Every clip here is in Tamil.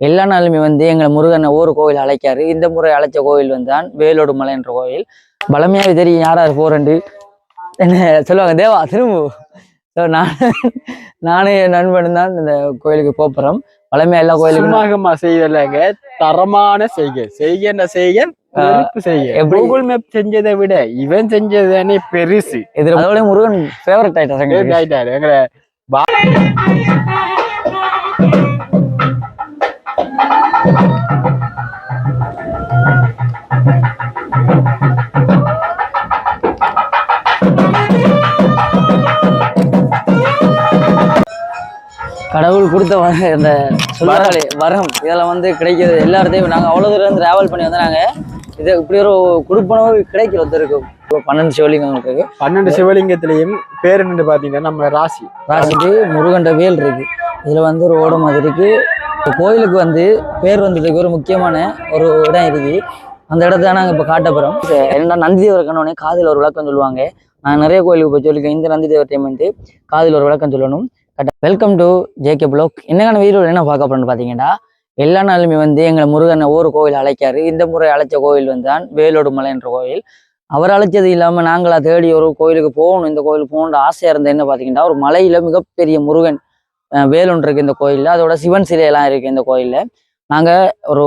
எல்லா நாளுமே வந்து எங்களை முருகனை ஒரு கோவில் அழைக்காரு. இந்த முறை அழைச்ச கோவில் வந்து தான் வேலோடு மலை என்ற கோவில். பழமையாவே தெரியும் யார் யார் போறேன்ட்டு என்ன சொல்லுவாங்க, தேவா திரும்ப. நானும் என் நண்பனும் தான் இந்த கோயிலுக்கு போறோம். பழமையா எல்லா கோயிலுக்கும் செய்யலைங்க, தரமான செய்கின்ற கூகுள் மேப் செஞ்சதை விட இவன் செஞ்சதானே பெருசு. இது அதோட முருகன் ஃபேவரட் ஆயிட்டாரு எங்களை கடவுள் கொடுத்த இந்த சொல்லுவாங்களே வரம், இதெல்லாம் வந்து கிடைக்கிறது எல்லாத்தையும். நாங்கள் அவ்வளோ தூரம் டிராவல் பண்ணி வந்து நாங்கள் இது இப்படி ஒரு கொடுப்பனவு கிடைக்கிறது இருக்கு. 12 சிவலிங்கம் இருக்கு. 12 சிவலிங்கத்திலையும் பேர் என்னன்னு பார்த்தீங்கன்னா நம்ம ராசிக்கு முருகன்ற வேல் இருக்கு. இதில் வந்து ஒரு ஓடம் மாதிரி இருக்கு. கோயிலுக்கு வந்து பேர் வந்ததுக்கு ஒரு முக்கியமான ஒரு இடம் இருக்கு. அந்த இடத்த நாங்கள் இப்போ காட்ட போகிறோம். என்னடா நந்திதேவர் கண்ணோடனே காதில் ஒரு விளக்கம் சொல்லுவாங்க. நான் நிறைய கோயிலுக்கு போய் சொல்லியிருக்கேன். இந்த நந்திதேவர் டைம் வந்து காதில் ஒரு விளக்கம் சொல்லணும். Welcome to JK blog. என்னென்ன வீடியோவில் என்ன பார்க்க போறோம்னு பார்த்தீங்கன்னா, எல்லா நாளுமே வந்து எங்களை முருகனை ஒரு கோவில் அழைக்காரு. இந்த முறை அழைச்ச கோவில் வந்து தான் வேலோடு மலை என்ற கோவில். அவர் அழைச்சது இல்லாமல் நாங்களா தேடி ஒரு கோயிலுக்கு போகணும், இந்த கோயிலுக்கு போகணுன்ற ஆசையாக இருந்தது. என்ன பார்த்தீங்கன்னா, ஒரு மலையில மிகப்பெரிய முருகன் வேலொன்று இருக்கு இந்த கோயிலில். அதோட சிவன் சிலையெல்லாம் இருக்கு இந்த கோயிலில். நாங்கள் ஒரு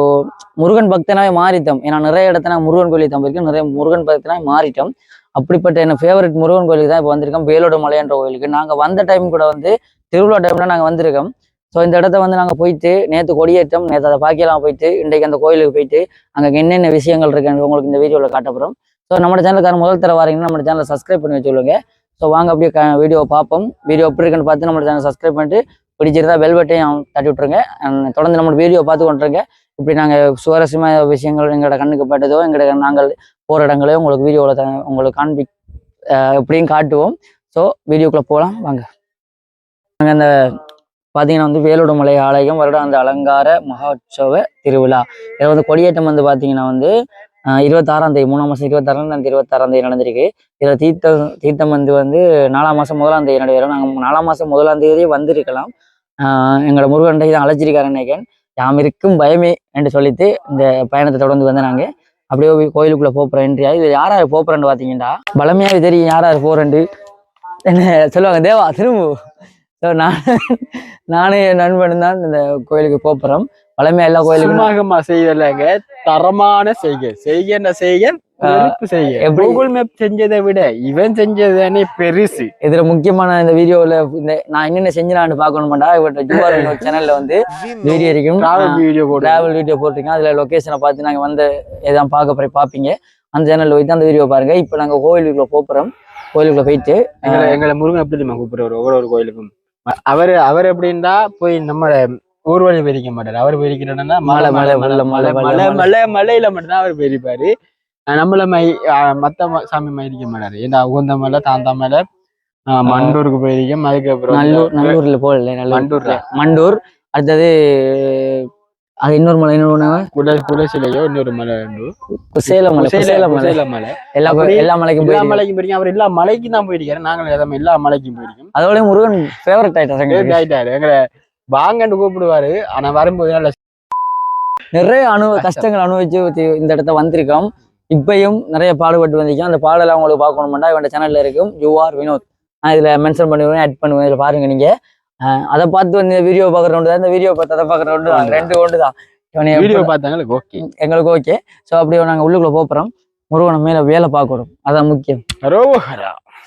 முருகன் பக்தனாவே மாறிட்டோம். ஏன்னா நிறைய இடத்த நாங்கள் முருகன் கோயிலுக்கு தான் போயிருக்கோம், நிறைய முருகன் பக்தனாவே மாறிட்டோம். அப்படிப்பட்ட என்ன ஃபேவரட் முருகன் கோயிலுக்கு தான் இப்போ வந்திருக்கோம், வேலோடு மலை என்ற கோயிலுக்கு. நாங்கள் வந்த டைம் கூட வந்து திருவிழா டைம்ல நாங்கள் வந்திருக்கோம். ஸோ இந்த இடத்த வந்து நாங்கள் போயிட்டு நேற்று கொடியேற்றம், நேற்று அதை பாக்கியெல்லாம் போயிட்டு இன்றைக்கு அந்த கோயிலுக்கு போயிட்டு அங்கே என்னென்ன விஷயங்கள் இருக்குன்னு உங்களுக்கு இந்த வீடியோவில் காட்டப்போகிறோம். ஸோ நம்ம சேனலுக்கான முதல் தர வாரீங்கன்னா நம்ம சேனலை சப்ஸ்கிரைப் பண்ணி வச்சுள்ளுங்க. ஸோ வாங்க அப்படியே வீடியோவை பார்ப்போம். வீடியோ எப்படி இருக்குன்னு பார்த்து நம்ம சேனல் சப்ஸ்கிரைப் பண்ணிட்டு பிடிச்சிருந்தா பெல் பட்டையும் தட்டி விட்ருங்க. தொடர்ந்து நம்ம வீடியோ பார்த்து கொண்டுருங்க. இப்படி நாங்கள் சுவாரஸ்யமான விஷயங்கள் எங்களோட கண்ணுக்கு பட்டதோ எங்களோட நாங்கள் போகிற இடங்களையோ உங்களுக்கு வீடியோவில் உங்களுக்கு எப்படியும் காட்டுவோம். ஸோ வீடியோக்குள்ளே போகலாம் வாங்க. நாங்கள் அந்த பார்த்தீங்கன்னா வந்து வேலோடு மலை ஆலயம் வருடாந்த அலங்கார மகோற்சவ திருவிழா. இதை வந்து கொடியேற்றம் வந்து பார்த்தீங்கன்னா வந்து 26ஆம் தேதி 3ஆம் மாதம் 26ஆம் தேதி நடந்திருக்கு. இதில் தீர்த்தம் வந்து 4ஆம் மாதம் 1ஆம் தேதி நடைபெறும். நாங்கள் 4ஆம் மாதம் 1ஆம் தேதியே வந்திருக்கலாம். எங்களோட முருகன்டை தான் அழைச்சிருக்காரு நினைக்கிறேன். யாம் இருக்கும் பயமே என்று சொல்லிட்டு இந்த பயணத்தை தொடர்ந்து வந்து நாங்கள் அப்படியே கோயிலுக்குள்ளே போகிறோம். என்ட்ரியா இது யார் யார் போகிறேன்னு பார்த்தீங்கன்னா, பழமையாவே தெரியும் யார் யார் போகிறேன்ட்டு என்ன சொல்லுவாங்க, தேவா திரும்ப. ஸோ நானும் என் நண்பனும் தான் இந்த கோயிலுக்கு போறோம். பழமையா எல்லா கோயிலுக்கும் செய்யலைங்க, தரமான செய்கின்ற கூகுள் மேப் செஞ்சதை விட இவன் செஞ்சதானே பெருசு. இதுல முக்கியமான இந்த வீடியோல நான் என்னென்ன செஞ்சேன்னு பார்க்கணுமாண்டா, இவட்ட ஜூஆர் சேனல்ல வந்து வீடியோ இருக்கும், டிராவல் வீடியோ போட்டிருக்கேன். அதுல லொகேஷனை பார்த்து நாங்க வந்து எதாவது பார்க்க போய் பார்ப்பீங்க. அந்த சேனல்ல போயிட்டு அந்த வீடியோ பாருங்க. இப்போ நாங்க கோயிலுக்குள்ள போறோம். கோயிலுக்குள்ள போயிட்டு எங்களை முருகன் எப்படி தெரியுமா கூப்பிடுற ஒவ்வொரு கோயிலுக்கும் அவர் எப்படின்னா போய் நம்ம ஊர்வலி வெறிக்க மாட்டாரு. அவர் வெறிக்கிறன்னா மலையில மட்டும்தான் அவர் வெறிப்பாரு. நம்மள மத்த சாமி மதிக்க மாட்டாரு. ஏன்னா உகந்த மலை, தாந்தா மலை, மண்டூருக்கு போயிருக்கோம். அதுக்கப்புறம் நல்லூர்ல போகல, மண்டூர். அடுத்தது அது இன்னொரு மலை, குலசிலையோ இன்னொரு மலை சேலம் மலை. எல்லா மலைக்கும் போயிருக்கோம். அவர் எல்லா மலைக்கும் தான் போயிருக்காரு. நாங்கள் எல்லா மலைக்கும் போயிருக்கோம். அதோட முருகன் ஃபேவரட் ஆயிட்டாரு. எங்களை வாங்கன்னு கூப்பிடுவாரு. ஆனா வரும்போது நல்ல நிறைய கஷ்டங்கள் அனுபவிச்சு இந்த இடத்த வந்திருக்கோம். இப்பயும் நிறைய பாடுபட்டு வந்திருக்கோம். அந்த பாடலாம் உங்களுக்கு பார்க்கணும்னா இவன் சேனல்ல இருக்கும், யூஆர் வினோத். நான் இதுல மென்ஷன் பண்ணுவேன், ஆட் பண்ணுவேன். இதுல பாருங்க. நீங்க அதை பார்த்து வந்து வீடியோ பார்க்குறோண்டு தான், இந்த வீடியோ பார்த்து அதை பார்க்குறோண்டு தான், ரெண்டு ஒன்று தான். வீடியோ பார்த்தாங்களுக்கு ஓகே, எங்களுக்கு ஓகே. ஸோ அப்படியே நாங்கள் உள்ளுக்குள்ள போகிறோம். முருகனை மேலே வேலை பார்க்கணும், அதான் முக்கியம்.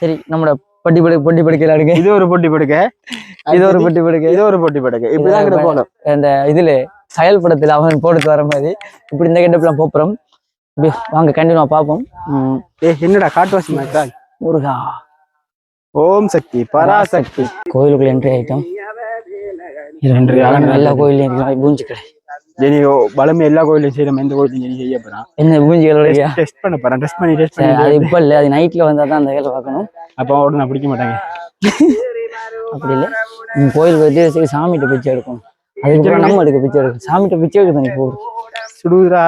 சரி, நம்மளோட பொட்டி படுக்கையில் அடுங்க. இது ஒரு பொட்டி படுக்க, இது ஒரு பொட்டி படுக்க, இது ஒரு பொட்டி படுக்க. இப்படிதான் போகணும். இந்த இதுல செயல்படத்தில் அவன் போட்டு வர மாதிரி இப்படி இந்த கெட்டப்லாம் போகிறோம். வாங்க கண்டினியூவா பார்ப்போம். என்னடா காட்டுவாசி மாட்டா முருகா, ஓம் சக்தி பராசக்தி. கோயிலுக்குள்ள என்ட்ரி ஆயிட்டோம். எல்லா கோயிலையும் பூஞ்சி கடை. பலமே எல்லா கோயிலையும் செய்யறோம். எந்த கோயிலையும் செய்ய போறான். என்ன பூஞ்சிகளோட டெஸ்ட் பண்ண போறேன். டெஸ்ட் பண்ணி அது இப்ப இல்ல, அது நைட்ல வந்தா தான் அந்த வேலை பார்க்கணும். அப்ப அவட நான் பிடிக்க மாட்டாங்க. அப்படி இல்ல, கோயிலுக்கு வச்சு சாமிகிட்ட பிச்சை எடுக்கணும். அதுக்கப்புறம் நம்ம எடுக்க பிச்சை எடுக்கணும். சாமிகிட்ட பிச்சை எடுக்க நீ போகும் சுடுதா.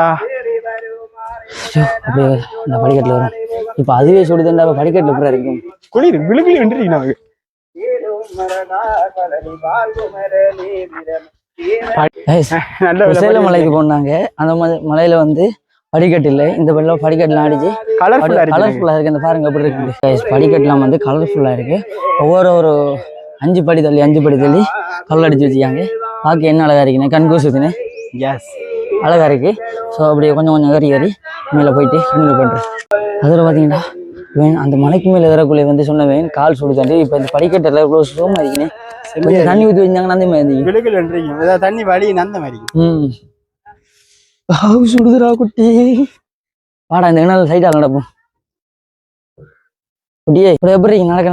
அப்படியே இந்த படிக்கட்டுல வரும். இப்ப அதுவே சுடுதுண்டா, படிக்கட்டுல எப்படி இருக்கும்? குளிர் விழுகிலி வந்துருக்கு. சேலம் மலைக்கு போனாங்க. அந்த மலையில வந்து படிக்கட்டு இல்லை. இந்த பக்கம் படிக்கட்டுலாம் அடிச்சு கலர்ஃபுல்லா இருக்கு. இந்த பாருங்க எப்படி இருக்கு. படிக்கட்டுலாம் வந்து கலர்ஃபுல்லா இருக்கு. ஒரு 5 படி தள்ளி கல் அடிச்சு வச்சுக்காங்க. பார்க்க என்ன அழகா இருக்குன்னு கண்கூசுதுன்னு அழகா இருக்கு. ஸோ அப்படியே கொஞ்சம் ஏறி மேலே போயிட்டு கண்ணில் பண்றேன். அதில் பார்த்தீங்கன்னா அந்த மலைக்கு மேலே ஏறக்குள்ளே வந்து சொன்னவேன் கால் சுடுதாண்டி. இப்போ இந்த படிக்கட்டில் இவ்வளோ சுகமா இருக்குன்னு கொஞ்சம் தண்ணி ஊற்றி வச்சாங்கன்னா அந்த மாதிரி தண்ணி வழி அந்த மாதிரி சுடுதுரா குட்டி. வாடா இந்த என்ன சைடாக நடப்போம் குட்டியே. இப்போ எப்படி நடக்க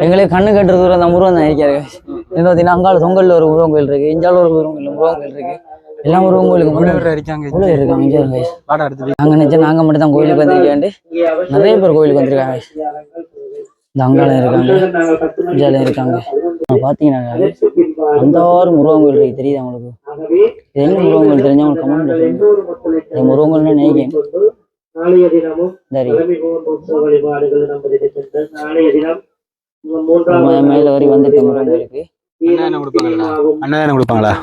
எங்களுக்கு கண்ணு கட்டுற தூரம் தான் முருகன் தான் இருக்காரு. என்ன பார்த்தீங்கன்னா அங்கால தொங்கல்ல ஒரு முருகன் கோயில் இருக்கு, இஞ்சால ஒரு முருகன் கோயில் இருக்கு. எல்லா முருகன் கோயிலுக்கு இருக்காங்க. நாங்க நினைச்சா நாங்க மட்டும் தான் கோயிலுக்கு வந்திருக்காண்டு. நிறைய பேர் கோயிலுக்கு வந்திருக்காங்க. இந்த அங்காலம் இருக்காங்க, இஞ்சாலும் இருக்காங்க. பாத்தீங்கன்னா அந்த ஒரு முருகன் கோயில் இருக்கு. தெரியுது அவங்களுக்கு இது என்ன முருகன் கோயில் தெரிஞ்சவங்களுக்கு கமெண்ட்ல சொல்லுங்க. முருகன் கோயில் நினைக்கிறேன். மேல வரி வந்துட்டு முருகன் கோயிலுக்கு அன்னதானம் கொடுப்பாங்களா?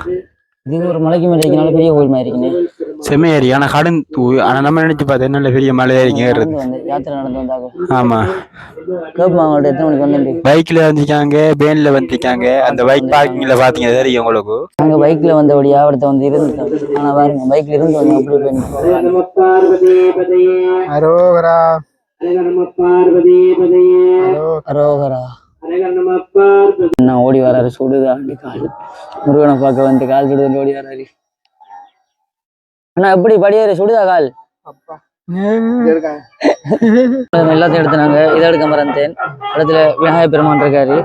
இது ஒரு மலைக்கு மேல இருக்கனால பெரிய கோயில் மாதிரி இருக்குன்னு செம்மையாரி. ஆனா கடன் ஆனா நம்ம நினைச்சு பார்த்தா என்ன பெரிய மலையா இருக்கு. யாத்திரை நடந்து வந்தாங்க. ஆமா கேட்பாங்க எத்தனை மணிக்கு வந்து பைக்ல வந்திருக்காங்க, வேன்ல வந்திருக்காங்க. அந்த பைக் பார்க்கிங்ல பாத்தீங்க தெரியும் உங்களுக்கு. நாங்க பைக்ல வந்தபடியா ஒருத்த வந்து இருந்துட்டோம். ஆனா பாருங்க பைக்ல இருந்து வந்து அப்படி அரோகரா அரோகரா என்ன ஓடி வராரு. சுடுதா கால் முருகனை பார்க்க வந்து கால் சுடுது ஓடி வராரு. ஆனா எப்படி படியாரு சுடுதா கால் எல்லாத்தையும் எடுத்துனாங்க. இதை எடுக்க மறந்தேன். இடத்துல விநாயகர் பெருமான் இருக்காரு.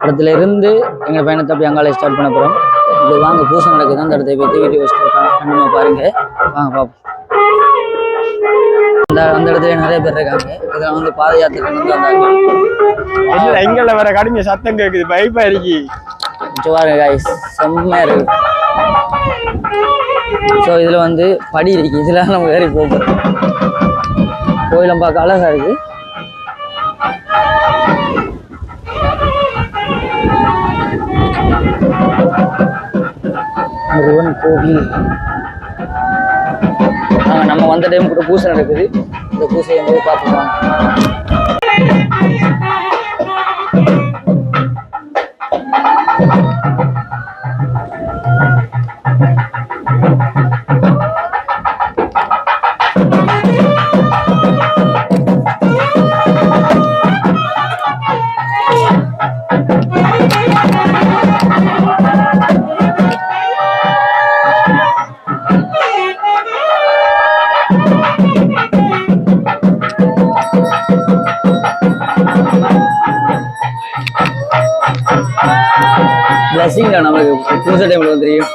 இடத்துல இருந்து எங்க பயணத்தை அப்படி அங்காலே ஸ்டார்ட் பண்ண போறோம். இது வாங்க பூசை நடக்குது. அந்த இடத்த போய் வீடியோ கண்டிப்பா பாருங்க. வாங்க பாப்போம். அந்த இடத்துல நிறைய பேர் இருக்காங்க. இதெல்லாம் வந்து பாத யாத்திரை எங்கள வர கடுமையா சத்தம் கேக்குது. பைப்பா இருக்கு செம்மையா இருக்கு. ஸோ இதுல வந்து படி இருக்கு. இதுல நம்ம ஏறி போகிறோம். கோயிலம் பார்க்க அழகா இருக்கு. முருகன் கோவில். நம்ம வந்த டைம் கூட பூசை நடக்குது. இந்த பூசையை வந்து பார்த்துக்கலாம். பிளஸிங் தான் நமக்கு பூசை டைம்ல தெரியும்.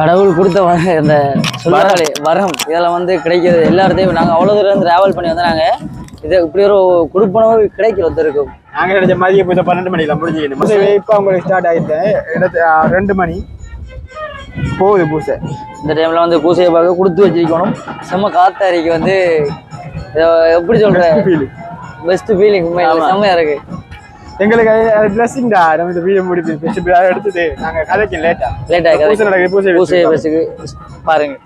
கடவுள் கொடுத்த இந்த சொல்லுவாங்களே வரம் இதெல்லாம் வந்து கிடைக்கிறது எல்லா இடத்தையும் நாங்கள் அவ்வளோ தூரம் இருந்து டிராவல் பண்ணி வந்து நாங்கள் இது இப்படி ஒரு கொடுப்பனவு கிடைக்கிற ஒருத்தருக்கும் நாங்கள் நினைச்ச மதியம் இப்போ 12 மணிக்கு முடிஞ்சுக்கணும் இப்போ உங்களுக்கு ஸ்டார்ட் ஆகிட்டேன் 2 மணி போகுது பூசை. இந்த டைம்ல வந்து பூசையை பார்க்க கொடுத்து வச்சிருக்கணும். செம்ம காத்தாரிக்கு வந்து எப்படி சொல்றேன் பெஸ்ட் ஃபீலிங் செம்மையா இருக்கு. எங்களுக்கு பிளஸிங் தான். நம்ம இந்த வீடியோ முடிப்பு எடுத்துட்டு நாங்கள் கதைக்கு லேட்டா பூசை நடக்குது. பூசை பஸ்ஸுக்கு பாருங்க.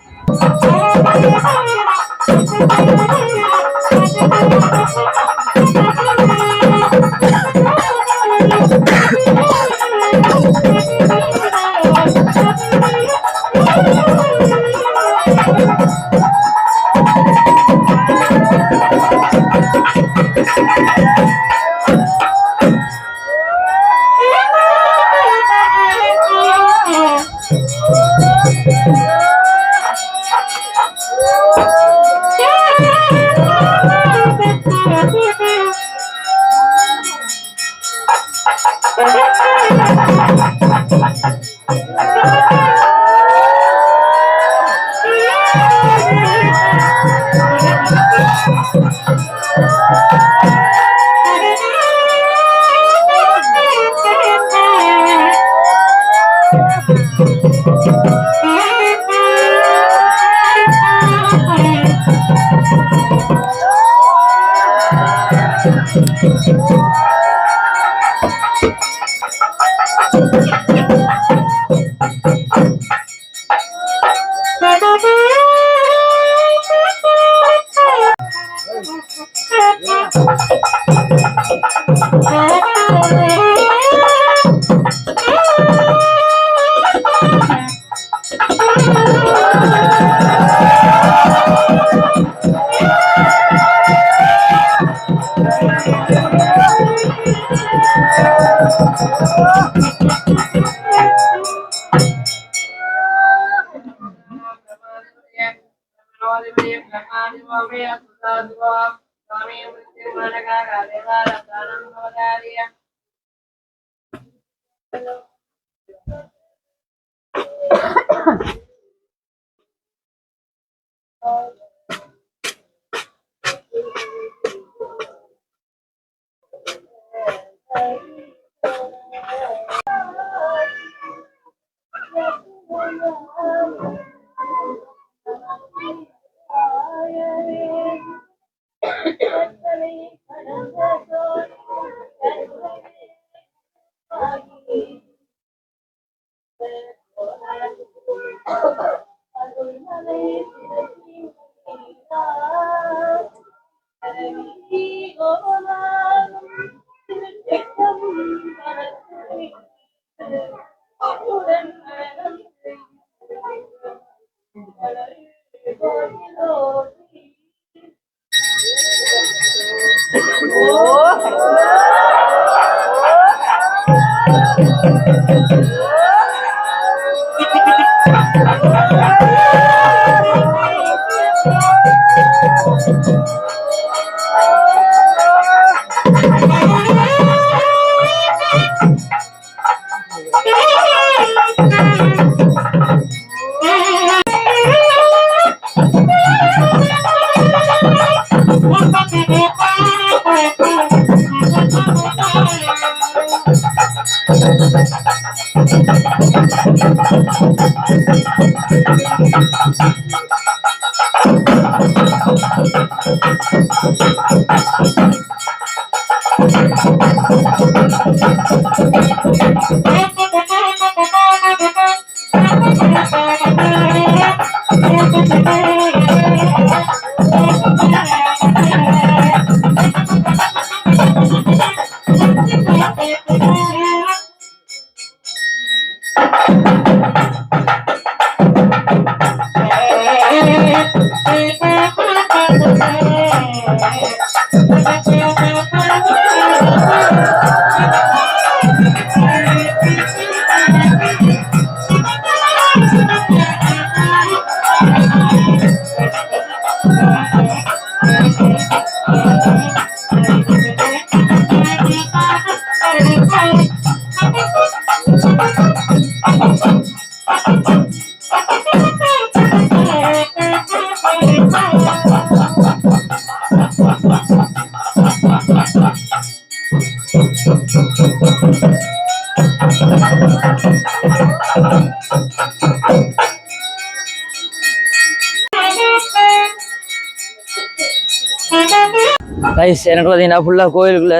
ரைஸ் எனக்கு பார்த்தீங்கன்னா ஃபுல்லாக கோயிலுக்குள்ள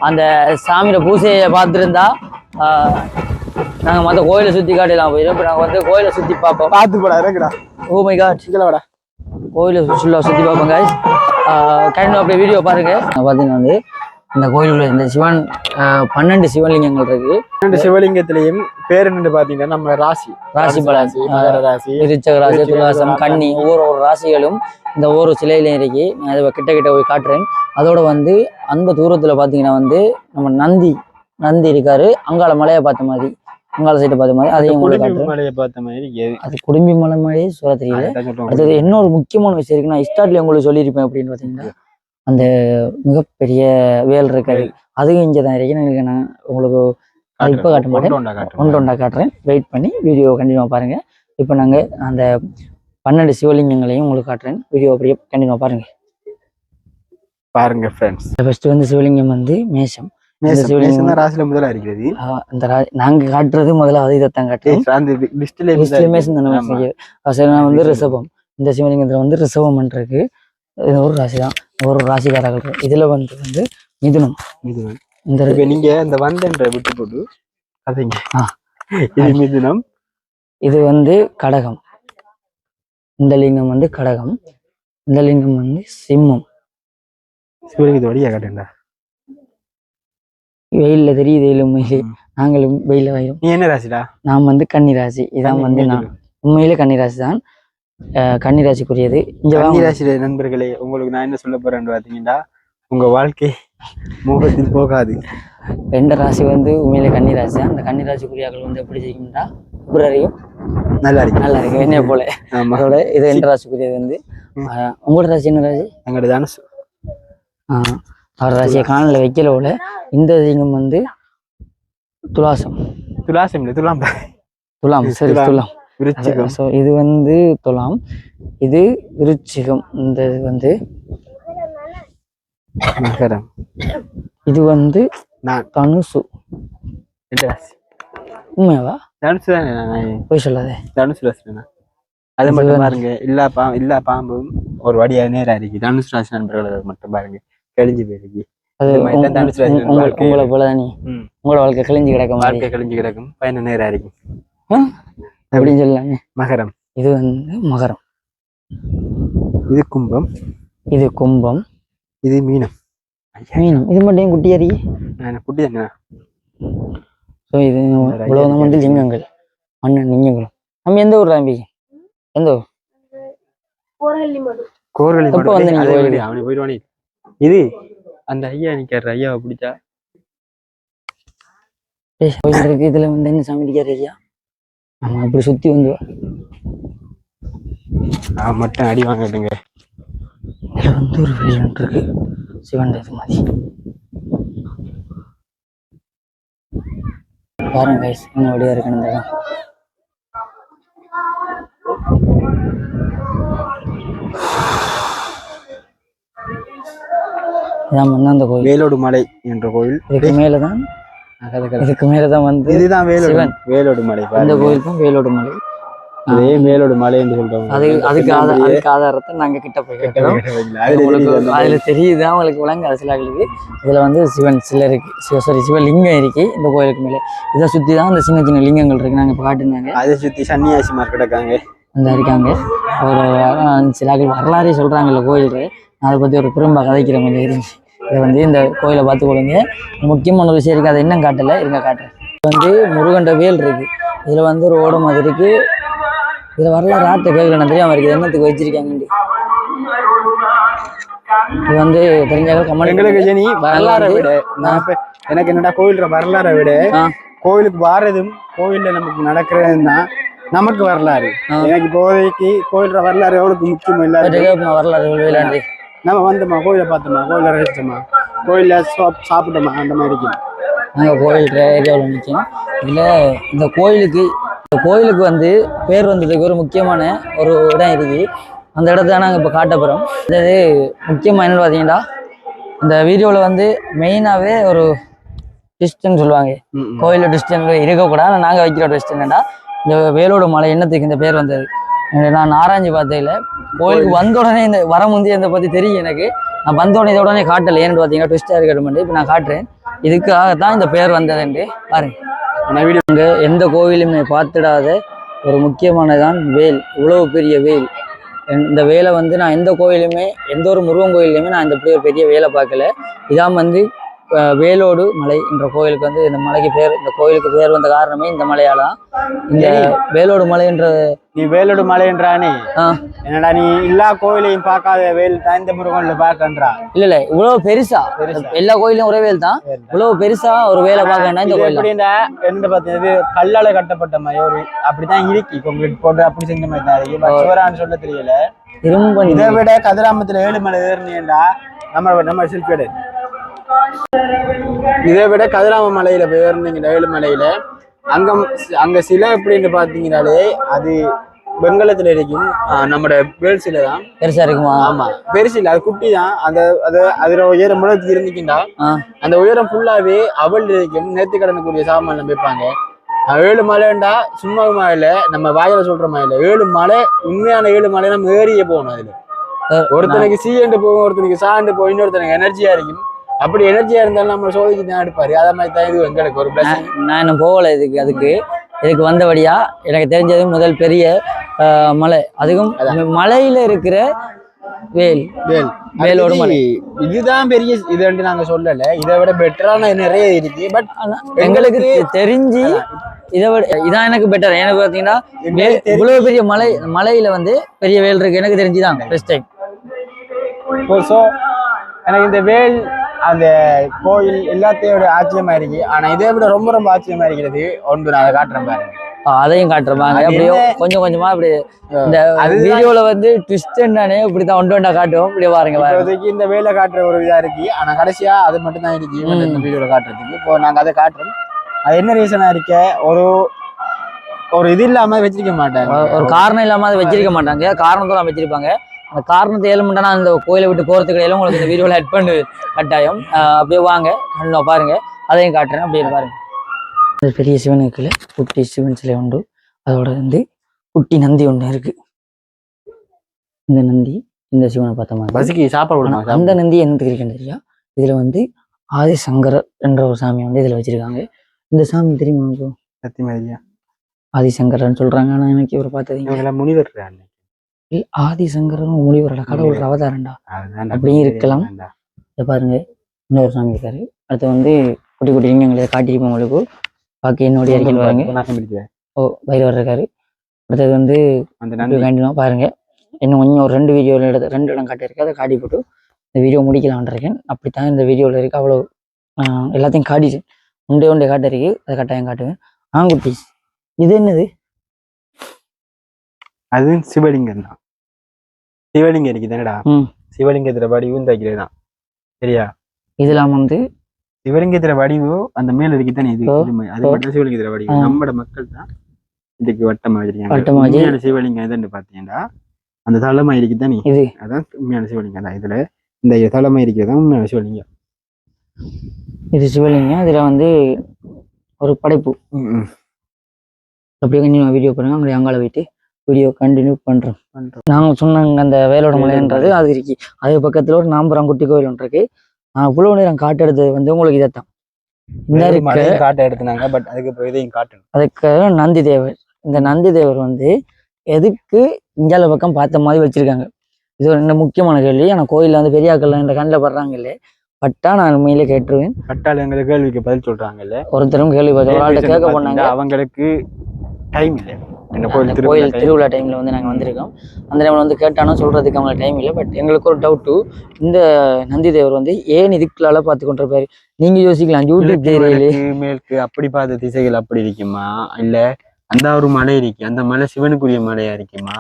அந்த சாமியோட பூசையை பார்த்துருந்தா நாங்கள் மற்ற கோயிலை சுற்றி காட்டலாம் போயிடும். இப்போ நாங்கள் வந்து கோயிலை சுற்றி பார்ப்போம். பார்த்து போடா இறக்குடா. ஓ மை காட், சிக்கல வாடா. கோயிலை ஃபுல்லாக சுற்றி பார்ப்போம் guys. கண்டிப்பாக அப்படியே வீடியோ பாருங்கள். பார்த்தீங்கன்னா வந்து இந்த கோயிலுக்குள்ள இந்த சிவன் 12 சிவலிங்கங்கள் இருக்கு. 12 சிவலிங்கத்திலையும் பேர் என்னன்னு பார்த்தீங்கன்னா நம்ம ராசி பலன், மகர ராசி, விருச்சிக ராசி, துலாசம், கன்னி, ஒவ்வொரு ராசிகளும் இந்த ஒவ்வொரு சிலையிலையும் இருக்கு. நான் இதை கிட்ட போய் காட்டுறேன். அதோட வந்து அந்த தூரத்தில் பார்த்தீங்கன்னா வந்து நம்ம நந்தி இருக்காரு. அங்காள மலையை பார்த்த மாதிரி, அங்காள சைட்டை பார்த்த மாதிரி அதையும் உங்களுக்கு காட்டுறேன். மலையை பார்த்த மாதிரி அது குடும்பி மலை மாதிரியே சொல்ல தெரியல. அடுத்தது இன்னொரு முக்கியமான விஷயம் இருக்கு. நான் ஸ்டார்ட்ல உங்களுக்கு சொல்லியிருப்பேன் அப்படின்னு பார்த்தீங்கன்னா அந்த மிகப்பெரிய வேல் இருக்காது, அதுவும் இங்கே தான் இருக்கு. நான் உங்களுக்கு இப்போ காட்ட மாட்டேன், ஒன்றொண்டா காட்டுறேன். வெயிட் பண்ணி வீடியோ கண்டினியூவாக பாருங்க. இப்போ நாங்கள் அந்த 12 சிவலிங்கங்களையும் உங்களுக்கு காட்டுறேன். வீடியோ அப்படியே கண்டினியூவாக பாருங்க ஃப்ரெண்ட்ஸ். ஃபர்ஸ்ட் வந்து சிவலிங்கம் வந்து மேஷம். ராசியில முதல்ல இருக்கிறது. அந்த நாங்க காட்டுறது முதல்ல இதைத்தான் காட்டுறோம். வந்து ரிஷபம். இந்த சிவலிங்கத்துல வந்து ரிஷபம் இருக்கு. இது ஒரு ராசி தான், ஒரு ராசிக்காரர்கள். இதுல வந்து மிதுனம். இந்த நீங்க இந்த வந்தன்ற விட்டு போட்டு அதீங்க. இது மிதுனம். இது வந்து கடகம். இந்த லிங்கம் வந்து கடகம். இந்த லிங்கம் வந்து சிம்மம். சிவலிங்கத்தை வழியா காட்டுண்டா. வெயில்ல தெரியுது, உண்மையிலே நாங்களும் வெயில வயிறும். நீ என்ன ராசிடா? நான் வந்து கன்னி ராசி. இதான் வந்து நான் உண்மையிலே கன்னி ராசி தான். கன்னி ராசிக்குரியது. இந்த கன்னி ராசி நண்பர்களே, உங்களுக்கு நான் என்ன சொல்ல போறேன்னு பாத்தீங்கன்னா, உங்க வாழ்க்கை மோகத்தில் போகாது. 2 ராசி வந்து உண்மையிலே கன்னி ராசி தான். அந்த கன்னி ராசிக்குரியாக்கள் வந்து எப்படி செய்யும்னா பிப்ரவரியும் நல்லா இருக்கு என்னைய போல. அதோட இது 2 ராசிக்குரியது வந்து. உங்களோட ராசி என்ன ராசி? எங்களோட தனுசு. அவர் ராசியை காணல வைக்கல போல. இந்த லிங்கம் வந்து துலாசம். துலாம் சரி, துலாம். இது வந்து துலாம், இது விருச்சிகம். இந்த இது வந்து மகரம். இது வந்து தனுசு. உண்மையாவா? தனுசு தானே? போய் சொல்லாதே. தனுசு ராசி. அது மட்டும் பாருங்க. இல்ல பாம்பும் ஒரு வடியா நேரா இருக்கு. தனுசு ராசி நண்பர்களை மட்டும் பாருங்க, கழிஞ்சு போயிருக்கு. உங்களை போலதான் நீ உங்களோட வாழ்க்கை கிழிஞ்சு கிடக்கும். வாழ்க்கை கிழிஞ்சு கிடக்கும், பயண நேரா இருக்கு அப்படின்னு சொல்லலாங்க. மகரம். இது வந்து மகரம். இது கும்பம். இது கும்பம். இது மீனம். இது மட்டும் குட்டியாரி குட்டி தானே. இது இவ்வளவு வந்து லிங்கங்கள், மன்னன் லிங்கங்களும். நம்ம எந்த ஊர் ராம்பி? எந்த ஊர்? கோர்கலி. அவனை போயிடுவானே. இது அந்த ஐயா நிக்கிற ஐயாவை பிடிச்சா இருக்கு. இதுல வந்து என்ன சாமி நிக்கிற ஐயா? ஆமா, அப்படி சுத்தி வந்து மட்டும் அடி வாங்கிட்டுங்க. இதுல வந்து ஒரு வேல் இருக்கு, சிவன் இது மாதிரி. பாருங்க guys, இன்னும் வழியா இருக்கு இந்த இடம். இதான் மண்ணாந்த கோயில். வேலோடு மலை என்ற கோயில். இதுக்கு மேலதான் வந்து இதுதான் வேலோடு மலை. இந்த கோயிலுக்கும் வேலோடு மலை, அதே வேலோடு மலை என்று சொல்றோம். அதுக்கு ஆதாரத்தை நாங்க கிட்ட போய் கேட்கிறோம். அதுல தெரியுது அவங்களுக்கு விளங்காத சிலாக்களுக்கு. இதுல வந்து சிவன் சிலை இருக்கு, சிவலிங்கம் இருக்கு இந்த கோயிலுக்கு மேல. இதை சுத்தி தான் அந்த சின்ன சின்ன லிங்கங்கள் இருக்கு, நாங்க இப்ப காட்டுனாங்க. அதை சுத்தி சன்னியாசிமார் கிடக்காங்க, அந்த இருக்காங்க. ஒரு சிலாக்கள் வரலாறே சொல்றாங்கல்ல கோயிலுக்கு. அதை பத்தி ஒரு பெரும்பா கதைக்கிற மாதிரி இருந்துச்சு. இதை வந்து இந்த கோயிலை பார்த்து கொடுங்க. முக்கியமான ஒரு விஷயம் இருக்கு, அதை இன்னும் காட்டல, இருங்க காட்டுறேன். இது வந்து முருகண்ட வேல் இருக்கு. இதுல வந்து ஒரு ஓட மாதிரி இருக்கு. இதுல வரலாறு ஆட்ட கேட்கல தெரியாம இருக்கு, என்னத்துக்கு வச்சிருக்காங்க. இது வந்து தெரிஞ்சாங்க கமெண்ட். எங்களுக்கு வரலாறை விட எனக்கு என்னடா கோயில்ற வரலாறை விட கோயிலுக்கு வாரதும் கோயில்ல நமக்கு நடக்கிறதும் தான் நமக்கு வரலாறு. எனக்கு இப்போதைக்கு கோயில்ற வரலாறு எவ்வளவுக்கு முக்கியம் இல்ல. வரலாறு நம்ம வந்தோமா, கோயிலை பார்த்தோமா, கோயில ரசிச்சோமா, கோயில சாப்பிட்டோமா, அந்த மாதிரி நாங்கள் கோயில் ஏரியாவில் நிற்கணும். இதில் இந்த கோயிலுக்கு வந்து பேர் வந்ததுக்கு ஒரு முக்கியமான ஒரு இடம் இருக்குது. அந்த இடத்த நாங்கள் இப்போ காட்ட போகிறோம். இது முக்கியமாக என்னென்னு பார்த்தீங்கன்னா, இந்த வீடியோவில் வந்து மெயினாகவே ஒரு டிஸ்டன்ஸ் சொல்லுவாங்க. கோயிலில் டிஸ்டன்ஸ் இருக்கக்கூடாது. ஆனால் நாங்கள் வைக்கிற டிஸ்டன்ஸ் என்னடா, இந்த வேலோடு மலை என்னத்துக்கு இந்த பேர் வந்தது நான் ஆராய்ச்சி பார்த்ததில்ல. கோயிலுக்கு வந்த உடனே இந்த வர முந்தைய இதை பற்றி தெரியும் எனக்கு. நான் வந்த உடனே இதை உடனே காட்டலை. ஏன்னு பார்த்தீங்கன்னா ட்விஸ்டாக இருக்கட்டும். இப்போ நான் காட்டுறேன். இதுக்காகத்தான் இந்த பேர் வந்ததுண்டு பாருங்க. அங்கே எந்த கோவிலுமே பார்த்துடாத ஒரு முக்கியமானதான் வேல். இவ்வளவு பெரிய வேல். இந்த வேலை வந்து நான் எந்த கோயிலுமே, எந்த ஒரு முருகன் கோயிலையுமே நான் இந்த பெரிய வேலை பார்க்கல. இதான் வந்து வேலோடு மலை என்ற கோயிலுக்கு வந்து இந்த மலைக்கு பேர், இந்த கோயிலுக்கு பேர் வந்த காரணமே இந்த மலையாலாம். இந்த வேலோடு மலை என்ற நீ வேலோடு மலை என்றானே என்னடா, நீ எல்லா கோயிலையும் பார்க்காத வேல் தான் இந்த முருகன்ல பார்க்கன்றா? இல்ல இவ்வளவு பெருசா எல்லா கோயிலும் ஒரே வேல் தான். இவ்வளவு பெருசா ஒரு வேலை பார்க்கணும் இந்த கோயில். எப்படின்னா என்ன பார்த்தீங்கன்னா கல்லால கட்டப்பட்ட மாதிரி ஒரு அப்படிதான் இருக்கு. கொங்கிரீட் போட்டு அப்படி செஞ்ச மாதிரி தான் இருக்கு. சிவரான்னு சொல்ல தெரியல. திரும்ப இதை விட கதிராமத்துல ஏழுமலை ஏறினேன்டா நம்ம செல்ஃபி. இதை விட கதிராம மலையில போயிருந்தீங்க, ஏழுமலையில அங்க சிலை எப்படின்னு பாத்தீங்கன்னாலே அது வெங்கலத்துல இருக்கும். நம்மட வேல் சிலை தான் பெருசா இருக்குமா? ஆமா, பெருசு இல்ல, அது குட்டி தான். அதுல உயரம் முழத்துக்கு இருந்துச்சுண்டா அந்த உயரம் ஃபுல்லாவே அவள் இருக்கும். நேர்த்திக்கடனுக்குரிய சாமான் வைப்பாங்க. 7 மலைண்டா சும்மா இல்ல, நம்ம வாயில சொல்ற மாதிரி இல்ல. 7 மலை, உண்மையான 7 மலை நம்ம ஏறியே போகணும். அதுல ஒருத்தனுக்கு சீண்டு போகும், ஒருத்தனுக்கு சாண்டு போகும், இன்னொருத்தனுக்கு எனர்ஜியா இருக்கும். அப்படி எனர்ஜியா இருந்தாலும் நம்ம சோதிக்கு தான் எடுப்பாரு. அத மாதிரி தான் இது எங்களுக்கு ஒரு பிளஸிங். நான் இன்னும் போகல இதுக்கு வந்தபடியா எனக்கு தெரிஞ்சது முதல் பெரிய மலை. அதுவும் மலையில இருக்கிற வேலோடு மலை. இதுதான் பெரிய இதுன்ட்டு நாங்க சொல்லல. இதை விட பெட்டரான நிறைய இருக்கு. பட் எங்களுக்கு தெரிஞ்சு இதை விட இதான் எனக்கு பெட்டர். எனக்கு பாத்தீங்கன்னா இவ்வளவு பெரிய மலையில வந்து பெரிய வேல் இருக்கு எனக்கு தெரிஞ்சுதான் ஃபர்ஸ்ட் டைம். எனக்கு இந்த வேல் அந்த கோயில் எல்லாத்தையோட ஆச்சரியமா இருக்கு. ஆனா இதை விட ரொம்ப ரொம்ப ஆச்சரியமா இருக்கிறது ஒன்று. நான் அதை காட்டுறேன் பாருங்க. அதையும் காட்டுறப்பாங்க. அப்படியே கொஞ்சம் கொஞ்சமா அப்படி இந்த வீடியோல வந்து ட்விஸ்ட் என்னன்னே இப்படிதான் ஒன்றா காட்டுவோம். இப்படியே பாருங்க. இந்த வேலை காட்டுற ஒரு இதா இருக்கு. ஆனா கடைசியா அது மட்டும் தான் இருக்கு இந்த வீடியோல காட்டுறதுக்கு. இப்போ நாங்க அதை காட்டுறோம். அது என்ன ரீசனா இருக்க, ஒரு இது இல்லாம வச்சிருக்க மாட்டாங்க. ஒரு காரணம் இல்லாம அதை வச்சிருக்க மாட்டாங்க. காரணத்தெல்லாம் வச்சிருப்பாங்க. அந்த காரணத்தை ஏழுமெண்டா அந்த கோயிலை விட்டு போறதுக்கு இடையில உங்களுக்கு இந்த வீடியோல ஹெட் பண்ணு கட்டாயம். அப்படியே வாங்க கண்ணில் பாருங்க. அதையும் காட்டுறேன். அப்படியே பாருங்க. பெரிய சிவன் இருக்குல்ல, குட்டி சிவன் சிலை உண்டு. அதோட வந்து குட்டி நந்தி ஒன்று இருக்கு. இந்த நந்தி இந்த சிவனை பார்த்த மாதிரி சாப்பாடு. அந்த நந்தி என்னத்துக்கு இருக்குன்னு தெரியா? இதுல வந்து ஆதிசங்கரர் என்ற ஒரு சாமி வந்து இதுல வச்சிருக்காங்க. இந்த சாமி தெரியுமா? ஆதிசங்கரன் சொல்றாங்க. ஆனா எனக்கு இவர் பார்த்தது முனிவர். ஆதிசங்கரன் முனிவரோட கடவுள் அவதாரண்டா அப்படியும் இருக்கலாம். இதை பாருங்க, இன்னொரு சாமி இருக்காரு. அடுத்து வந்து குட்டி குட்டி லிங்கங்களை காட்டியிருப்போம் உங்களுக்கு. பாக்கி என்னுடைய அறிக்கையில் பாருங்க. பைரவர் இருக்காரு. அடுத்தது வந்து பாருங்க. இன்னும் கொஞ்சம் ஒரு 2 வீடியோவில் ரெண்டு இடம் காட்டியிருக்கு. அதை காட்டி போட்டு இந்த வீடியோ முடிக்கலான் இருக்கேன். அப்படித்தான் இந்த வீடியோவில் இருக்கு. அவ்வளோ எல்லாத்தையும் காட்டிச்சு. ஒன்றே காட்டிருக்கு. அதை கட்டாயம் காட்டுவேன். ஆங்குட்டீஸ் இது என்னது? அது சிவலிங்கம் தான். சிவலிங்கம் இருக்குது என்னடா, சிவலிங்கத்துல படி ஊந்தாக்கிறதுதான் சரியா? இதெல்லாம் வந்து சிவலிங்கத்துல வடிவு அந்த மேல இருக்குதானே இது அது மட்டும் சிவலிங்கத்துல வடிவு நம்மட மக்கள் தான் இதுக்கு வட்டமா வச்சிருக்காங்க சிவலிங்கம் எதுன்னு பாத்தீங்கன்னா அந்த தலமா இருக்குதானே இது அதான் உண்மையான சிவலிங்கம் தான் இதுல இந்த தலமா இருக்கிறதா உண்மையான சிவலிங்கம் இது சிவலிங்கம் இதுல வந்து ஒரு படைப்பு அப்படியே கொஞ்சம் வீடியோ பண்ணுங்க அங்கே அங்கால போயிட்டு வீடியோ கண்டினியூ பண்றோம் நாங்கள் சொன்னாங்க அந்த வேலோட மலைன்றது அது இருக்கு அது பக்கத்துல ஒரு நாம்பரங்குட்டி கோயில் ஒன்று இருக்கு அவ்வளவு நேரம் காட்டு எடுத்தது வந்து உங்களுக்கு இதைத்தான் இந்த காட்டு எடுத்துனாங்க பட் அதுக்கு இதையும் காட்டணும் அதுக்கு நந்தி தேவர் இந்த நந்தி தேவர் வந்து எதுக்கு இந்தியால பக்கம் பார்த்த மாதிரி வச்சிருக்காங்க இது ஒரு ரெண்டு முக்கியமான கேள்வி ஆனால் கோயில்ல வந்து பெரியாக்கள் இந்த கண்ணில் படுறாங்க இல்லை பட்டா நான் உண்மையிலே கேட்டுருவேன் பட்டால் எங்களுக்கு கேள்விக்கு பதில் சொல்றாங்கல்ல ஒருத்தரும் கேள்வி பதில் ஒரு ஆள்கிட்ட கேட்க போனாங்க அவங்களுக்கு டைம் இல்லை கோயில் திருவிழா டைம்ல வந்து நாங்கள் வந்திருக்கோம் அந்த டைம்ல வந்து கேட்டாலும் சொல்றதுக்கு அவங்களுக்கு டைம் இல்லை பட் எங்களுக்கு ஒரு டவுட்டு இந்த நந்தி தேவர் வந்து ஏன் இதுக்குள்ளால பார்த்து கொண்டிருப்பாரு நீங்க யோசிக்கலாம் யூடியூப் மேற்கு அப்படி பார்த்த திசைகள் அப்படி இருக்குமா இல்ல அந்த ஒரு மலை இருக்கு அந்த மலை சிவனுக்குரிய மலையா இருக்குமா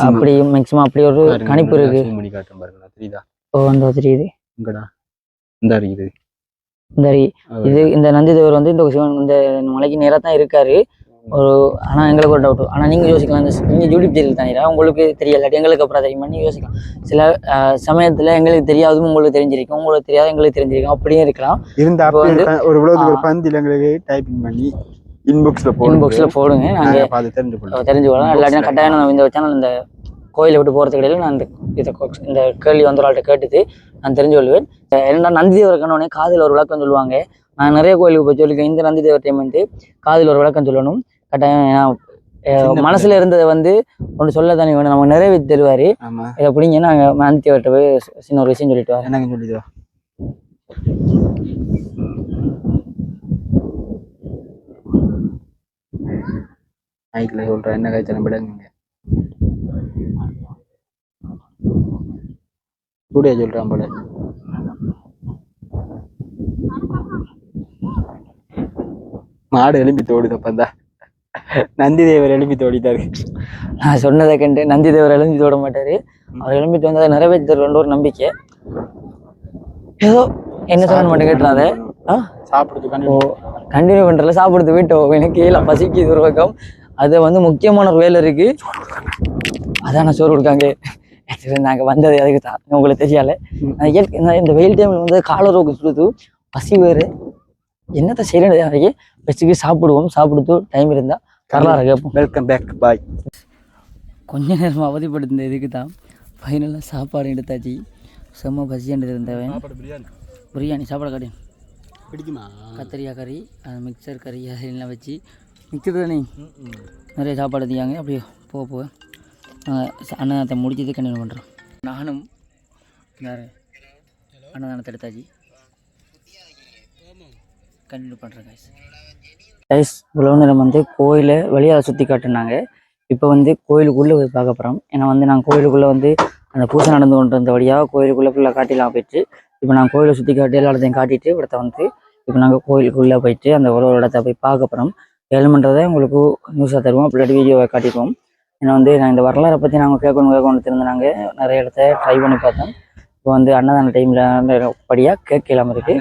அப்படி மேக்சிமம் அப்படி ஒரு கணிப்பு இருக்கு தெரியுதா ஓ அந்த தெரியுது இங்கடா இந்த இருக்குது இது இந்த நந்தி தேவர் வந்து இந்த சிவன் இந்த மலைக்கு நேரா தான் இருக்காரு ஒரு ஆனால் எங்களுக்கு ஒரு டவுட் ஆனால் நீங்கள் யோசிக்கலாம் நீங்கள் யூடியூப் சேனல் தானே உங்களுக்கு தெரியல எங்களுக்கு அப்புறம் தெரியுமா நீங்கள் யோசிக்கலாம் சில சமயத்தில் எங்களுக்கு தெரியாதும் உங்களுக்கு தெரிஞ்சிருக்கும் உங்களுக்கு தெரியாது எங்களுக்கு தெரிஞ்சிருக்கும் அப்படியும் இருக்கலாம் ஒரு பந்தில் எங்களுக்கு டைப்பிங் பண்ணி இன்பாக்ஸில் போடுங்க நாங்கள் தெரிஞ்சுக்கலாம் இல்லாட்டினா கட்டாயம் நான் இந்த சேனல் இந்த கோயிலை விட்டு போகிறதுக்கு இடையில நான் இந்த கேள்வி வந்து ஒரு ஆள்கிட்ட கேட்டுட்டு நான் தெரிஞ்சு கொள்வேன் என்னடா நந்தி தேவர் இருக்கணுன்னே காதில் ஒரு விளக்கம் சொல்லுவாங்க நான் நிறைய கோயிலுக்கு போய் சொல்லியிருக்கேன் இந்த நந்தி தேவர் டைம் வந்து காதில் ஒரு விளக்கம் சொல்லணும் கட்டாயம் மனசுல இருந்ததை வந்து ஒன்று சொல்ல தானே வேணும் நமக்கு நிறைவேற்றி தருவாரு இதை பிடிங்க நாங்கள் நந்தி தேவர்கிட்ட போய் சின்ன ஒரு விஷயம் சொல்லிட்டு வரேன் சொல்லிட்டு மைக்கில் சொல்கிறேன் என்ன காய்ச்சல் விடுங்க கூடிய சொல்கிறான் போல மாடு எலும்பி தோடுதப்பா நந்தி தேவர் எலும்பி தோடிட்டாரு நான் சொன்னதை கண்டு நந்தி தேவர் எலும்பி தோட மாட்டாரு அவர் எலும்பிட்டு வந்ததை நிறைவேற்றி தருவன்ற ஒரு நம்பிக்கை ஏதோ என்ன சொல்ல மாட்டேன் கேட்டுறாத சாப்பிடுறது கண்டினியூ பண்றல சாப்பிடுறது வீட்டோம் எனக்கு இல்லை பசிக்கு ஒரு பக்கம் அது வந்து முக்கியமான ஒரு வேலை இருக்கு அதான் சோறு கொடுக்காங்க நாங்கள் வந்தது அதுக்கு தான் உங்களுக்கு தெரியல இந்த வெயில் டைம்ல வந்து காலரோக்கு சுடுது பசி வேறு என்னத்தை செய்யறது பசிக்கு சாப்பிடுவோம் சாப்பிடுத்து டைம் இருந்தா வரலாறு கேட்போம் வெல்கம் பேக் பாய் கொஞ்ச நேரம் அவதிப்படுத்த இதுக்கு தான் ஃபைனலாக சாப்பாடு எடுத்தாச்சு செம்ம பசியாண்டு இருந்தவன் பிரியாணி சாப்பாடு கடை பிடிக்குமா கத்திரிக்காய் கறி அது மிக்சர் கறி அதெல்லாம் வச்சு மிக்சர் தானே நிறைய சாப்பாடு எடுத்தியாங்க அப்படியே போக அன்னதானத்தை முடிச்சது கண்டினியூ பண்ணுறோம் நானும் வேறு அன்னதானத்தை எடுத்தாச்சு கண்டினியூ பண்ணுறேன் கைஸ் இவ்வளோ நேரம் வந்து கோயிலை வெளியால் சுற்றி காட்டுனாங்க இப்போ வந்து கோயிலுக்குள்ளே போய் பார்க்க போகிறோம் ஏன்னா வந்து நாங்கள் கோயிலுக்குள்ளே வந்து அந்த பூஜை நடந்து கொண்டு இருந்த வழியாக கோயிலுக்குள்ளே ஃபுல்லாக காட்டிலாம் போயிட்டு இப்போ நாங்கள் கோயிலை சுற்றி காட்டி எல்லா இடத்தையும் காட்டிட்டு இடத்த வந்து இப்போ நாங்கள் கோயிலுக்குள்ளே போயிட்டு அந்த ஒரு இடத்த போய் பார்க்க போகிறோம் ஏழுமன்றதை உங்களுக்கு நியூஸாக தருவோம் அப்படி வீடியோவை காட்டிப்போம் ஏன்னா வந்து நான் இந்த வரலாறை பற்றி நாங்கள் கேட்கணும் திருந்தாங்க நிறைய இடத்த ட்ரை பண்ணி பார்த்தோம் இப்போ வந்து அன்னதான டைமில் படியாக கேட்கலாம் இருக்குது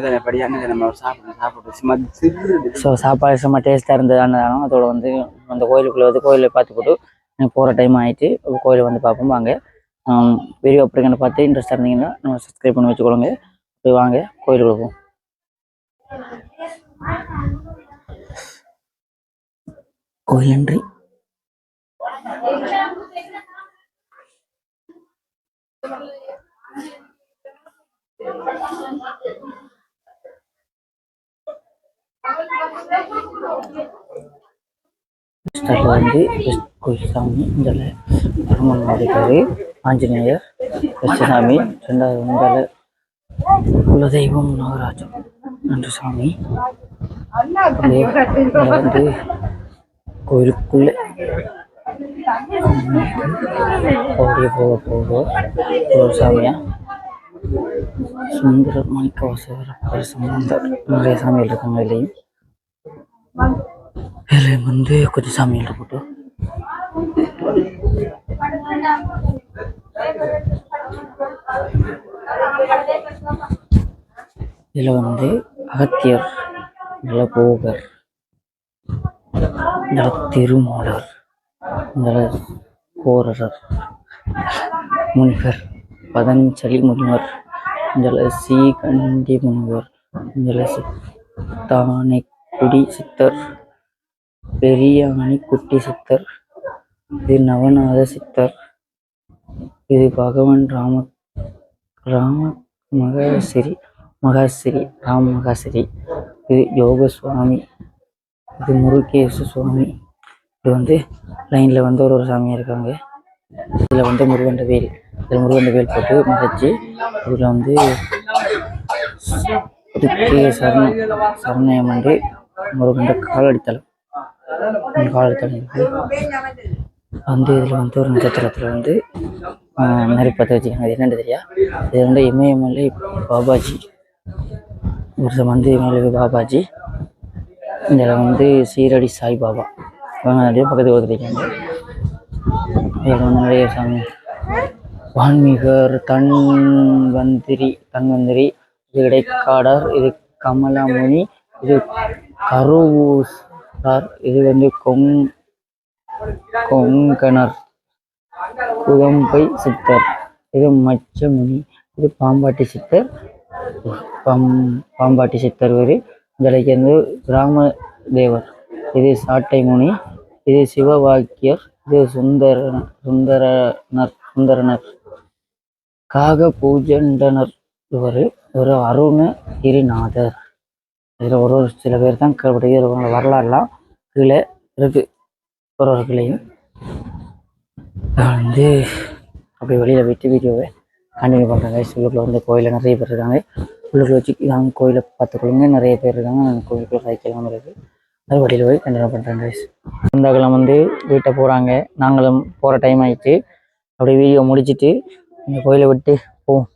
ஸோ சாப்பாடு செம்ம டேஸ்ட்டாக இருந்தது அன்னதானம் அதோட வந்து அந்த கோயிலுக்குள்ளே வந்து கோயிலை பார்த்து போட்டு எனக்கு போகிற டைம் ஆகிட்டு கோயிலை வந்து பார்ப்போம் வாங்க வீடியோ அப்படிங்கிற பார்த்து இன்ட்ரெஸ்ட்டாக இருந்தீங்கன்னா நம்ம சப்ஸ்கிரைப் பண்ணி வச்சுக்கொள்ளுங்க போய் வாங்க கோயிலுக்குள்ள போவோம் கோயில் நன்றி வந்து கோயில் சாமி இந்த அருமன் இருக்காரு ஆஞ்சநேயர் சாமி ரெண்டாவது வந்து குலதெய்வம் நாகராஜன் நன்று சாமி வந்து கோயிலுக்குள்ளே அப்படியே போக ஒரு சாமியா சுந்தரர் மாணிக்கவாசகர் சம்பந்தர் நிறைய சாமிகள் இருக்காங்க இதுலேயும் இதுலேயும் வந்து கொஞ்சம் சாமிகள் போட்டு இதில் வந்து அகத்தியர், நிலபோகர், திருமூலர், கோரரர், முனிவர், பதஞ்சலி முனிவர், சீகண்டி முனிவர், சித்தானைக்குடி சித்தர், பெரியானைக்குட்டி சித்தர், இது நவநாத சித்தர், இது பகவான் மகாசிரி, இது யோக சுவாமி, இது முருகேச சுவாமி. இது வந்து லைனில் வந்து ஒரு சாமியாக இருக்காங்க. இதில் வந்து முருகண்ட வேல் போட்டு மறைச்சி இதில் வந்து இதுக்கு சரணயம் வந்து முருகண்ட காலடித்தலம் வந்து இதில் வந்து ஒரு நட்சத்திரத்தில் வந்து நெருப்பத்தை வச்சுக்காங்க. அது என்னென்னு தெரியா, இது வந்து இமயமலை பாபாஜி, வந்து இமயமலை பாபாஜி. இதில் வந்து சீரடி சாய்பாபா நிறைய பக்கத்துக்கு ஒருத்தருக்காங்க. இதில் வந்து நிறைய சாமி, வான்மீகர், தன்வந்திரி, இது இடைக்காடர், இது கமலமுனி, இது கருவூசார், இது வந்து கொங்கணர், குதம்பை சித்தர், இது மச்சமுனி, இது பாம்பாட்டி சித்தர், ஒரு இதில் ராமதேவர், இது சாட்டை முனி, இது சிவவாக்கியர், இது சுந்தரனர், காக பூஜண்டனர், ஒரு அருணகிரிநாதர். இதில் ஒரு சில பேர் தான் கேள்விப்பட்டிருக்க வரலாறுலாம் கீழே இருக்கு. ஒரு கிளையும் வந்து அப்படி வெளியில் விட்டு வீடியோவை கண்டினியூ பண்ணுறாங்க. உள்ளுக்குள்ள வந்து கோயிலில் நிறைய பேர் இருக்காங்க. உள்ளுக்குள்ள வச்சு நாங்கள் கோயிலை பார்த்துக்கொள்ளுங்க, நிறைய பேர் இருக்காங்க. நாங்கள் கோயிலுக்குள்ள சைக்கிள்லாம் இருக்குது. அது வழியில் போய் கண்டினியூ பண்ணுறாங்க. சொந்தங்களும் வந்து வீட்டை போகிறாங்க. நாங்களும் போகிற டைம் ஆகிடுச்சு. அப்படியே வீடியோ முடிச்சுட்டு இந்த கோயிலை விட்டு போவோம்.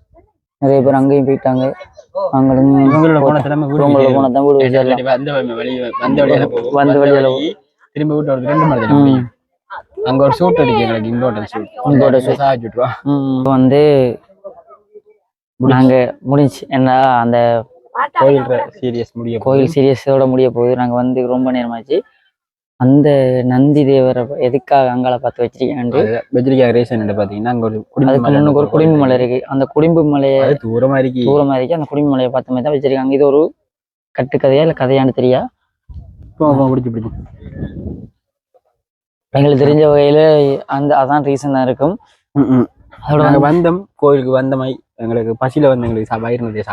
நிறைய பேர் அங்கேயும் போயிட்டாங்க. நாங்களும் போனதான் திரும்ப வீட்டு ஒரு 2 மணி நேரம் அங்க ஒரு ஷூட் அடிக்க எங்களுக்கு இம்போர்ட்டன்ட் வந்து நாங்க முடிஞ்சு என்ன அந்த கோயில் சீரியஸோட முடிய போகுது. நாங்க வந்து ரொம்ப நேரமாச்சு. அந்த நந்தி தேவரை எதுக்காக அங்கால பார்த்து வச்சிருக்கேன் ரீசன் பாத்தீங்கன்னா அங்க ஒரு குடிம்பு மலை இருக்கு. அந்த குடிம்பு மலையை தூரமா இருக்கு. அந்த குடிம்பு மலையை பார்த்த மாதிரி தான் வச்சிருக்காங்க. இது ஒரு கட்டுக்கதையா இல்ல கதையான்னு தெரியா, பிடிச்சி எங்களுக்கு தெரிஞ்ச வகையில அதான் ரீசன் தான் இருக்கும். வந்தோம் கோயிலுக்கு வந்தமாய் எங்களுக்கு பசியில வந்து எங்களுக்கு வயிறு நிறைய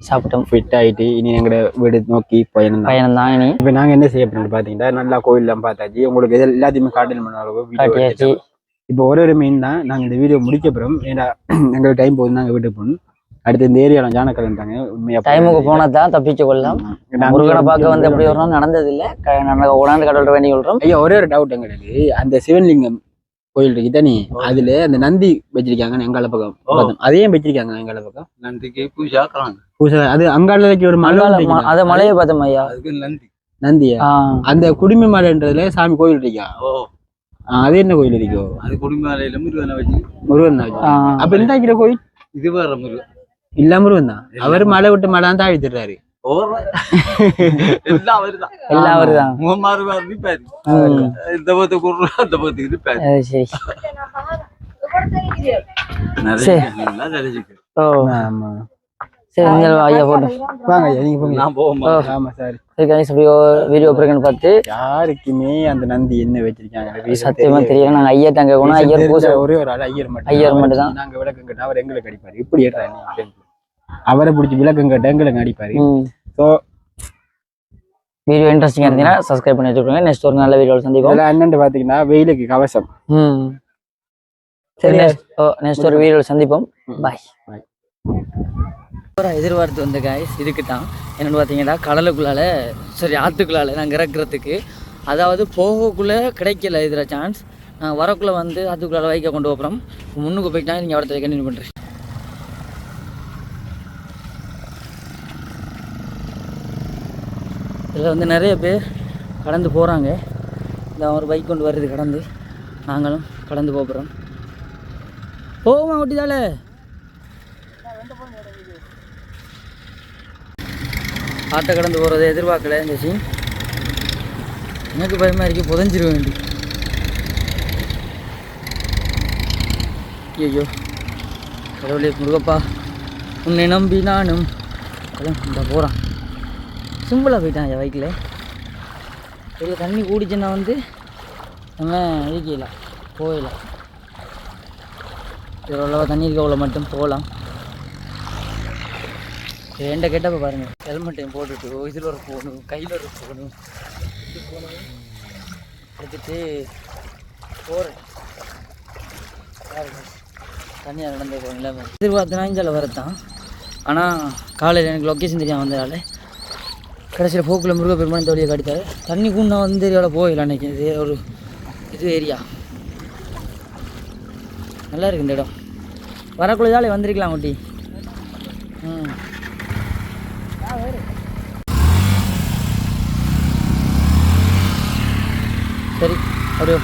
சாப்பிட்டோம் ஃபிட் ஆயிட்டு இனி எங்களை வீடு நோக்கி பயணம் தான். இனி இப்ப நாங்க என்ன செய்ய போறோம்னு பாத்தீங்கன்னா நல்லா கோயில்லாம் பார்த்தாச்சு. உங்களுக்கு எல்லாத்தையுமே காட்டல் இப்போ ஒரு மீன் தான் நாங்க இந்த வீடியோ முடிக்க போறோம். ஏன்னா எங்களுக்கு டைம் போகுது, நாங்க வீட்டுக்கு போகணும். அடுத்து இந்த ஏரியால ஜானக்கலன்ட்டாங்க. உண்மையா டைமுக்கு போனதான் தப்பிச்சு கொள்ளலாம். முருகனை பார்க்க வந்து எப்படி வரணும் நடந்தது இல்லை. உணர்ந்து கடவுள் வேண்டி கொள்றோம். ஐயா ஒரே ஒரு டவுட் எங்களுக்கு, அந்த சிவன்லிங்கம் கோயில் இருக்கு தானே, அதுல அந்த நந்தி வச்சிருக்காங்க எங்கால பக்கம், அதையும் வச்சிருக்காங்க எங்கால பக்கம் நந்திக்கு பூஜா. அது அங்கால ஒரு மலை, மலையை பார்த்தோம் ஐயா. நந்தியா அந்த குடிமை மலைன்றதுல சாமி கோயில் இருக்கா? அது என்ன கோயில் இருக்கோ? அது குடிமை மலையில முருகன் வச்சு. அப்ப என்ன கோயில் இது? வேற முருகன் இல்ல, முருகன் தான். அவர் மலை விட்டு மலை தான் தாழ்த்திடுறாரு. யாருக்குமே அந்த நந்தி என்ன வச்சிருக்காங்க சத்தியமா தெரியல. நாங்க ஐயா தாங்க ஒரே ஒரு ஆள் ஐயர் மட்டும் தான். நாங்க விளக்கம் கேட்டா அவர் எங்களுக்கு அடிப்பாரு. இப்படி அவரை பிடிச்சி விளக்கம் கேட்டா எங்களுக்கு அடிப்பாரு. ஸோ வீடியோ இன்ட்ரெஸ்டிங்கா இருந்தீங்கன்னா சப்ஸ்கிரைப் பண்ணி வச்சுக்கோங்க. நெக்ஸ்ட் ஒரு நல்ல வீடியோல சந்திப்போம். என்னன்னு பாத்தீங்கன்னா வெயிலுக்கு கவசம். சரி, நெக்ஸ்ட் ஒரு வீடியோல சந்திப்போம். பாய். எதிர்பார்த்து வந்த காய்ஸ் இதுக்கு தான். என்னென்னு பார்த்தீங்கன்னா கடலுக்குள்ளால ஆற்றுக்குள்ளால நாங்கள் இறக்குறதுக்கு, அதாவது போகக்குள்ளே கிடைக்கல இதில் சான்ஸ். நாங்கள் வரக்குள்ளே வந்து ஆற்றுக்குள்ளால வைக்க கொண்டு போகிறோம். முன்னுக்கு போயிட்டா நீங்கள் அடுத்த கண்டினியூ பண்ணுறேன். இதில் வந்து நிறைய பேர் கடந்து போகிறாங்க. இந்த ஒரு பைக் கொண்டு வருது கடந்து, நாங்களும் கடந்து போகிறோம். போகுமா ஒட்டிதால ஆற்றை கடந்து போகிறத எதிர்பார்க்கல இந்த சீன். எனக்கு பயமாக இருக்கு, புதஞ்சிட வேண்டி. ஐயோ கடவுளே முருகப்பா, உன்னை நம்பி நானும் இந்த போகிறான். சிம்பிளாக போயிட்டான் என் பைக்கில். பெரிய தண்ணி கூடிச்சுன்னா வந்து நம்ம இயக்கலாம், போயிடலாம். எவ்வளோ தண்ணி இருக்க அவ்வளோ மட்டும் போகலாம். என்கிட்ட கேட்டப்போ பாருங்கள், ஹெல்மெட்டையும் போட்டுட்டு இதில் ஒரு போகணும், கையில் ஒரு போகணும், எடுத்துட்டு போகிறேன். தனியாக நடந்து போகணும் இல்லாமல் எதிர்பார்த்தனா இங்கே வரத்தான். ஆனால் காலையில் எனக்கு லொக்கேஷன் தெரியாமல் வந்ததால் கடைசியில் போக்கில் முருகப்பெருமான் தோழியை காட்டித்தாரு. தண்ணி கூண்டா வந்து ஏரியாவில் போயிடலாம். அன்றைக்கி இது ஒரு இது ஏரியா நல்லா இருக்குது இந்த இடம். வரக்குள்ள ஜாலி வந்திருக்கலாம் குட்டி. சரி அப்படியே